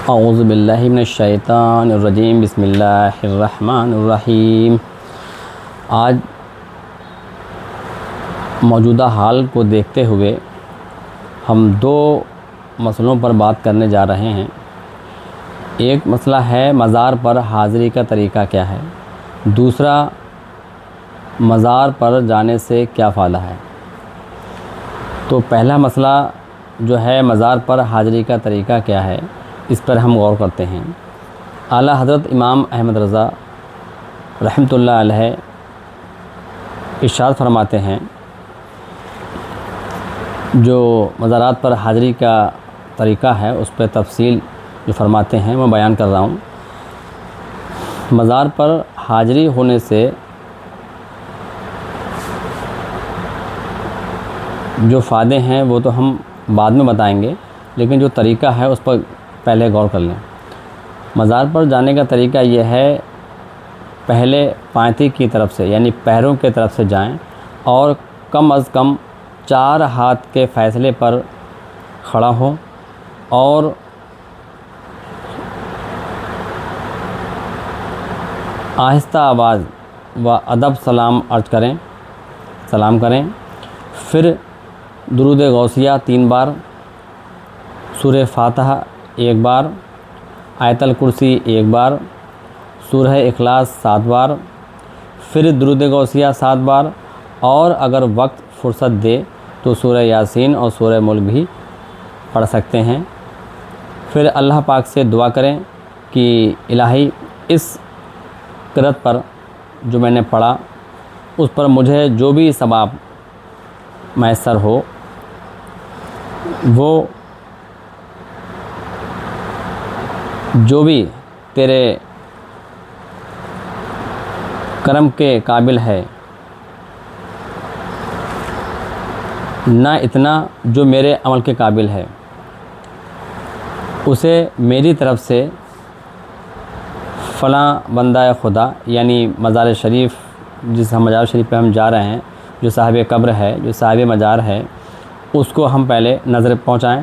اعوذ باللہ من الشیطان الرجیم، بسم اللہ الرحمن الرحیم۔ آج موجودہ حال کو دیکھتے ہوئے ہم دو مسئلوں پر بات کرنے جا رہے ہیں۔ ایک مسئلہ ہے مزار پر حاضری کا طریقہ کیا ہے، دوسرا مزار پر جانے سے کیا فائدہ ہے۔ تو پہلا مسئلہ جو ہے مزار پر حاضری کا طریقہ کیا ہے، اس پر ہم غور کرتے ہیں۔ اعلیٰ حضرت امام احمد رضا رحمۃ اللہ علیہ ارشاد فرماتے ہیں، جو مزارات پر حاضری کا طریقہ ہے اس پہ تفصیل جو فرماتے ہیں میں بیان کر رہا ہوں۔ مزار پر حاضری ہونے سے جو فائدے ہیں وہ تو ہم بعد میں بتائیں گے، لیکن جو طریقہ ہے اس پر پہلے غور کر لیں۔ مزار پر جانے کا طریقہ یہ ہے، پہلے پائنتی کی طرف سے یعنی پیروں کے طرف سے جائیں اور کم از کم 4 ہاتھ کے فاصلے پر کھڑا ہوں اور آہستہ آواز و ادب سلام کریں، پھر درود غوثیہ 3 بار، سورہ فاتحہ 1 بار، آیت الکرسی 1 بار، سورہ اخلاص 7 بار، پھر درود غوثیہ 7 بار، اور اگر وقت فرصت دے تو سورہ یاسین اور سورہ ملک بھی پڑھ سکتے ہیں۔ پھر اللہ پاک سے دعا کریں کہ الہی اس قرأت پر جو میں نے پڑھا اس پر مجھے جو بھی ثواب میسر ہو وہ جو بھی تیرے کرم کے قابل ہے، نہ اتنا جو میرے عمل کے قابل ہے، اسے میری طرف سے فلاں بندہ خدا یعنی مزار شریف، مزار شریف پہ ہم جا رہے ہیں، جو صاحب قبر ہے، جو صاحب مزار ہے، اس کو ہم پہلے نظر پہنچائیں۔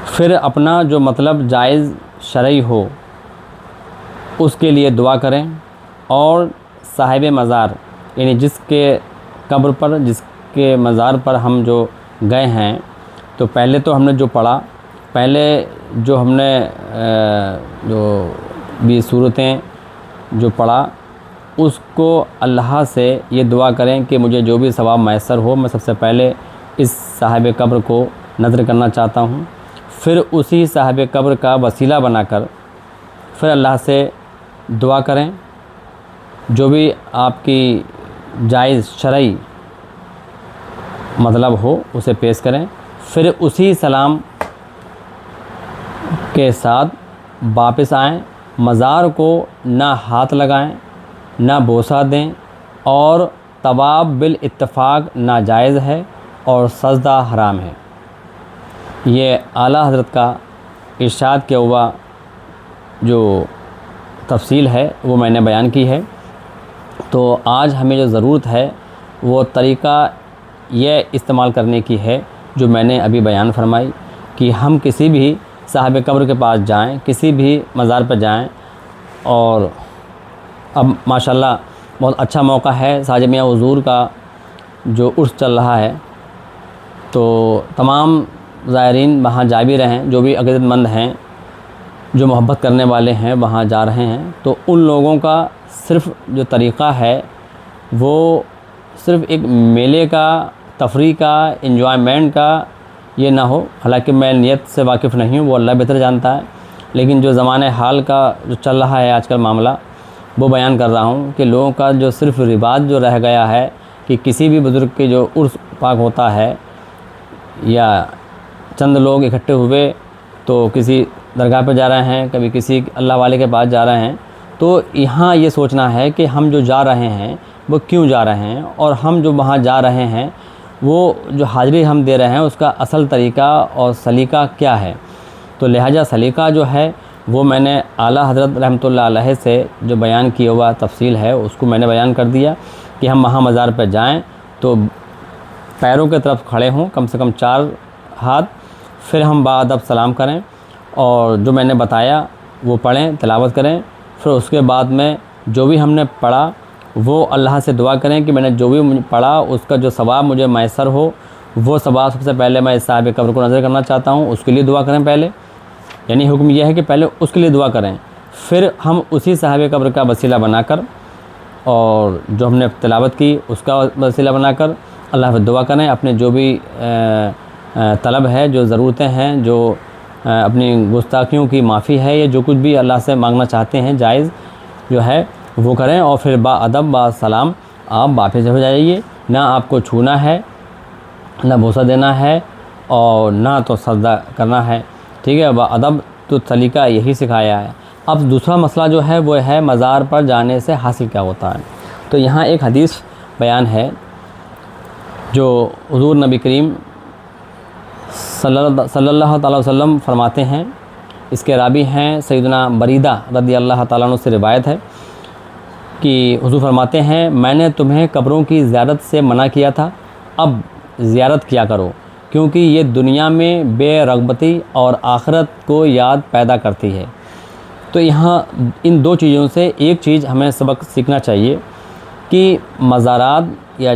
پھر اپنا جو مطلب جائز شرعی ہو اس کے لیے دعا کریں، اور صاحب مزار یعنی جس کے قبر پر، جس کے مزار پر ہم جو گئے ہیں، تو پہلے تو ہم نے جو پڑھا، پہلے جو ہم نے جو بھی صورتیں جو پڑھا اس کو اللہ سے یہ دعا کریں کہ مجھے جو بھی ثواب میسر ہو، میں سب سے پہلے اس صاحب قبر کو نظر کرنا چاہتا ہوں۔ پھر اسی صاحب قبر کا وسیلہ بنا کر پھر اللہ سے دعا کریں، جو بھی آپ کی جائز شرعی مطلب ہو اسے پیش کریں۔ پھر اسی سلام کے ساتھ واپس آئیں، مزار کو نہ ہاتھ لگائیں، نہ بوسہ دیں، اور طواف بالاتفاق ناجائز ہے اور سجدہ حرام ہے۔ یہ اعلیٰ حضرت کا ارشاد کیا ہوا جو تفصیل ہے وہ میں نے بیان کی ہے۔ تو آج ہمیں جو ضرورت ہے وہ طریقہ یہ استعمال کرنے کی ہے جو میں نے ابھی بیان فرمائی، کہ ہم کسی بھی صاحب قبر کے پاس جائیں، کسی بھی مزار پہ جائیں، اور اب ماشاءاللہ بہت اچھا موقع ہے، خواجہ میاں حضور کا جو عرس چل رہا ہے، تو تمام زائرین وہاں جا بھی رہے ہیں، جو بھی عقیدت مند ہیں، جو محبت کرنے والے ہیں وہاں جا رہے ہیں۔ تو ان لوگوں کا صرف جو طریقہ ہے وہ صرف ایک میلے کا، تفریح کا، انجوائمنٹ کا یہ نہ ہو، حالانکہ میں نیت سے واقف نہیں ہوں، وہ اللہ بہتر جانتا ہے، لیکن جو زمانے حال کا جو چل رہا ہے آج کل معاملہ وہ بیان کر رہا ہوں، کہ لوگوں کا جو صرف رواج جو رہ گیا ہے کہ کسی بھی بزرگ کے جو عرس پاک ہوتا ہے یا چند لوگ اکٹھے ہوئے تو کسی درگاہ پہ جا رہے ہیں، کبھی کسی اللہ والے کے پاس جا رہے ہیں، تو یہاں یہ سوچنا ہے کہ ہم جو جا رہے ہیں وہ کیوں جا رہے ہیں، اور ہم جو وہاں جا رہے ہیں وہ جو حاضری ہم دے رہے ہیں اس کا اصل طریقہ اور سلیقہ کیا ہے۔ تو لہٰذا سلیقہ جو ہے وہ میں نے اعلیٰ حضرت رحمۃ اللہ علیہ سے جو بیان کیا ہوا تفصیل ہے اس کو میں نے بیان کر دیا، کہ ہم وہاں مزار پہ جائیں تو پیروں کے طرف کھڑے ہوں، کم سے کم 4 ہاتھ، پھر ہم با ادب سلام کریں، اور جو میں نے بتایا وہ پڑھیں، تلاوت کریں، پھر اس کے بعد میں جو بھی ہم نے پڑھا وہ اللہ سے دعا کریں کہ میں نے جو بھی پڑھا اس کا جو ثواب مجھے میسر ہو، وہ ثواب سب سے پہلے میں صاحب قبر کو نظر کرنا چاہتا ہوں، اس کے لیے دعا کریں پہلے، یعنی حکم یہ ہے کہ پہلے اس کے لیے دعا کریں، پھر ہم اسی صاحب قبر کا وسیلہ بنا کر اور جو ہم نے تلاوت کی اس کا وسیلہ بنا کر اللہ سے دعا کریں، اپنے جو بھی طلب ہے، جو ضرورتیں ہیں، جو اپنی گستاخیوں کی معافی ہے، یا جو کچھ بھی اللہ سے مانگنا چاہتے ہیں جائز جو ہے وہ کریں، اور پھر با ادب با سلام آپ واپس ہو جائیے، نہ آپ کو چھونا ہے، نہ بوسہ دینا ہے، اور نہ تو سجدہ کرنا ہے، ٹھیک ہے، با ادب تو طریقہ یہی سکھایا ہے۔ اب دوسرا مسئلہ جو ہے وہ ہے مزار پر جانے سے حاصل کیا ہوتا ہے۔ تو یہاں ایک حدیث بیان ہے جو حضور نبی کریم صلی اللہ تعالیٰ وسلم فرماتے ہیں، اس کے راوی ہیں سیدنا بریدہ رضی اللہ تعالیٰ عنہ سے روایت ہے کہ حضور فرماتے ہیں میں نے تمہیں قبروں کی زیارت سے منع کیا تھا، اب زیارت کیا کرو، کیونکہ یہ دنیا میں بے رغبتی اور آخرت کو یاد پیدا کرتی ہے۔ تو یہاں ان دو چیزوں سے ایک چیز ہمیں سبق سیکھنا چاہیے کہ مزارات یا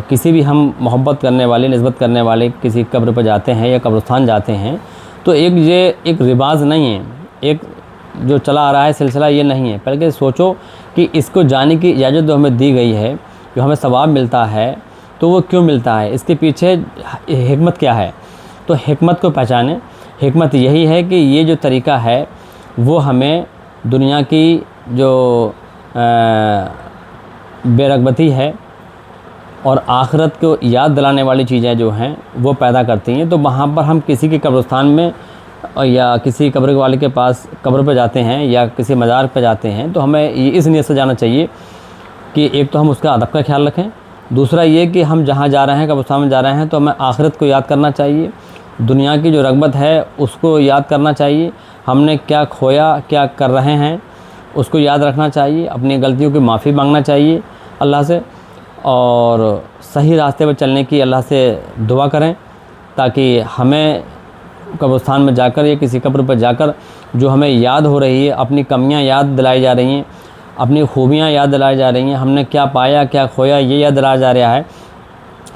کسی بھی ہم محبت کرنے والے، نسبت کرنے والے کسی قبر پر جاتے ہیں یا قبرستان جاتے ہیں تو یہ ایک رواج نہیں ہے، ایک جو چلا آ رہا ہے سلسلہ یہ نہیں ہے، بلکہ سوچو کہ اس کو جانے کی اجازت جو ہمیں دی گئی ہے، جو ہمیں ثواب ملتا ہے، تو وہ کیوں ملتا ہے، اس کے پیچھے حکمت کیا ہے۔ تو حکمت کو پہچانیں۔ حکمت یہی ہے کہ یہ جو طریقہ ہے وہ ہمیں دنیا کی جو بے رغبتی ہے اور آخرت کو یاد دلانے والی چیزیں جو ہیں وہ پیدا کرتی ہیں۔ تو وہاں پر ہم کسی کے قبرستان میں یا کسی قبر والے کے پاس قبر پہ جاتے ہیں یا کسی مزار پہ جاتے ہیں تو ہمیں اس نیت سے جانا چاہیے کہ ایک تو ہم اس کا ادب کا خیال رکھیں، دوسرا یہ کہ ہم جہاں جا رہے ہیں، قبرستان میں جا رہے ہیں، تو ہمیں آخرت کو یاد کرنا چاہیے، دنیا کی جو رغبت ہے اس کو یاد کرنا چاہیے، ہم نے کیا کھویا، کیا کر رہے ہیں اس کو یاد رکھنا چاہیے، اپنی غلطیوں کی معافی مانگنا چاہیے اللہ سے، اور صحیح راستے پر چلنے کی اللہ سے دعا کریں تاکہ ہمیں قبرستان میں جا کر یا کسی قبر پر جا کر جو ہمیں یاد ہو رہی ہے، اپنی کمیاں یاد دلائی جا رہی ہیں، اپنی خوبیاں یاد دلائی جا رہی ہیں، ہم نے کیا پایا کیا کھویا یہ یاد دلایا جا رہا ہے،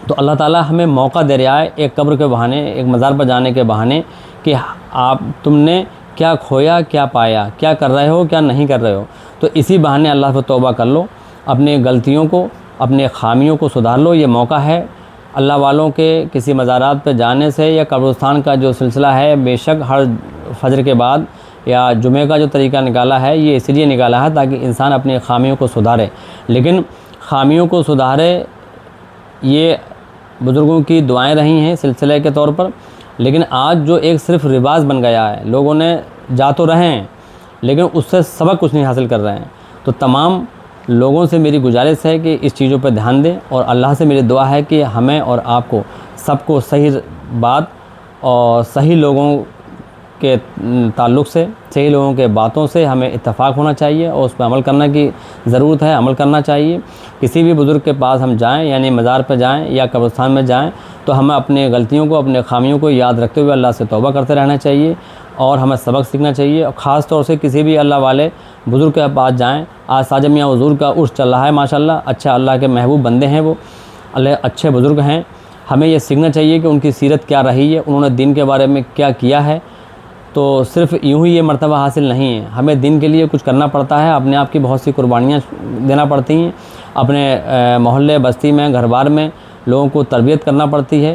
تو اللہ تعالیٰ ہمیں موقع دے رہا ہے ایک قبر کے بہانے، ایک مزار پر جانے کے بہانے کہ تم نے کیا کھویا کیا پایا، کیا کر رہے ہو کیا نہیں کر رہے ہو، تو اسی بہانے اللہ سے توبہ کر لو، اپنی غلطیوں کو، اپنے خامیوں کو سدھار لو۔ یہ موقع ہے اللہ والوں کے کسی مزارات پہ جانے سے یا قبرستان کا جو سلسلہ ہے، بے شک ہر فجر کے بعد یا جمعہ کا جو طریقہ نکالا ہے یہ اس لیے نکالا ہے تاکہ انسان اپنی خامیوں کو سدھارے، لیکن خامیوں کو سدھارے یہ بزرگوں کی دعائیں رہی ہیں سلسلے کے طور پر، لیکن آج جو ایک صرف رواج بن گیا ہے، لوگوں نے جا تو رہے ہیں لیکن اس سے سبق کچھ نہیں حاصل کر رہے ہیں، تو تمام لوگوں سے میری گزارش ہے کہ اس چیزوں پہ دھیان دیں، اور اللہ سے میری دعا ہے کہ ہمیں اور آپ کو سب کو صحیح بات اور صحیح لوگوں کے تعلق سے، صحیح لوگوں کے باتوں سے ہمیں اتفاق ہونا چاہیے اور اس پہ عمل کرنے کی ضرورت ہے، عمل کرنا چاہیے۔ کسی بھی بزرگ کے پاس ہم جائیں، یعنی مزار پہ جائیں یا قبرستان میں جائیں، تو ہمیں اپنی غلطیوں کو، اپنے خامیوں کو یاد رکھتے ہوئے اللہ سے توبہ کرتے رہنا چاہیے اور ہمیں سبق سیکھنا چاہیے، اور خاص طور سے کسی بھی اللہ والے بزرگ کے پاس جائیں۔ آج خواجہ میاں حضور کا عرس چل رہا ہے، ماشاءاللہ اچھا، اللہ کے محبوب بندے ہیں وہ، اللہ اچھے بزرگ ہیں، ہمیں یہ سیکھنا چاہیے کہ ان کی سیرت کیا رہی ہے، انہوں نے دین کے بارے میں کیا کیا ہے۔ تو صرف یوں ہی یہ مرتبہ حاصل نہیں ہے، ہمیں دین کے لیے کچھ کرنا پڑتا ہے، اپنے آپ کی بہت سی قربانیاں دینا پڑتی ہیں، اپنے محلے بستی میں، گھر بار میں لوگوں کو تربیت کرنا پڑتی ہے،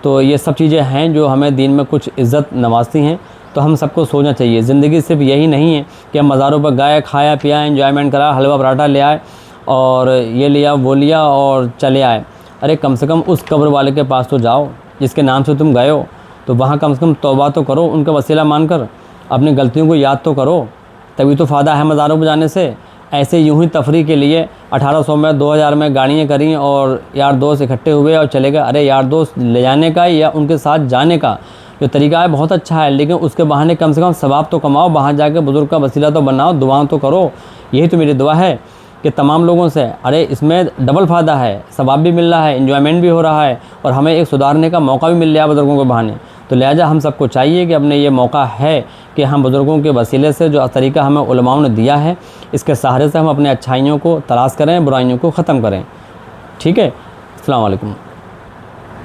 تو یہ سب چیزیں ہیں جو ہمیں دین میں کچھ عزت نوازتی ہیں، تو ہم سب کو سوچنا چاہیے زندگی صرف یہی نہیں ہے کہ ہم مزاروں پر گئے، کھایا پیا، انجوائمنٹ کرا، حلوہ پراٹھا لے آئے اور یہ لیا وہ لیا اور چلے آئے۔ ارے کم سے کم اس قبر والے کے پاس تو جاؤ جس کے نام سے تم گئے ہو، تو وہاں کم سے کم توبہ تو کرو، ان کا وسیلہ مان کر اپنی غلطیوں کو یاد تو کرو، تبھی تو فائدہ ہے مزاروں پہ جانے سے۔ ایسے یوں ہی تفریح کے لیے 1800 میں 2000 میں گاڑیاں کریں اور یار دوست اکٹھے ہوئے اور چلے گئے، ارے یار دوست لے جانے کا یا ان کے ساتھ جانے کا جو طریقہ ہے بہت اچھا ہے، لیکن اس کے بہانے کم سے کم ثواب تو کماؤ، وہاں جا کے بزرگ کا وسیلہ تو بناؤ، دعا تو کرو۔ یہی تو میری دعا ہے کہ تمام لوگوں سے، ارے اس میں ڈبل فائدہ ہے، ثواب بھی مل رہا ہے، انجوائمنٹ بھی ہو رہا ہے، اور ہمیں ایک سدھارنے کا موقع بھی مل رہا ہے بزرگوں کے بہانے۔ تو لہٰذا ہم سب کو چاہیے کہ اپنے یہ موقع ہے کہ ہم بزرگوں کے وسیلے سے جو طریقہ ہمیں علماؤں نے دیا ہے اس کے سہارے سے ہم اپنے اچھائیوں کو تلاش کریں، برائیوں کو ختم کریں. ٹھیک ہے. السلام علیکم.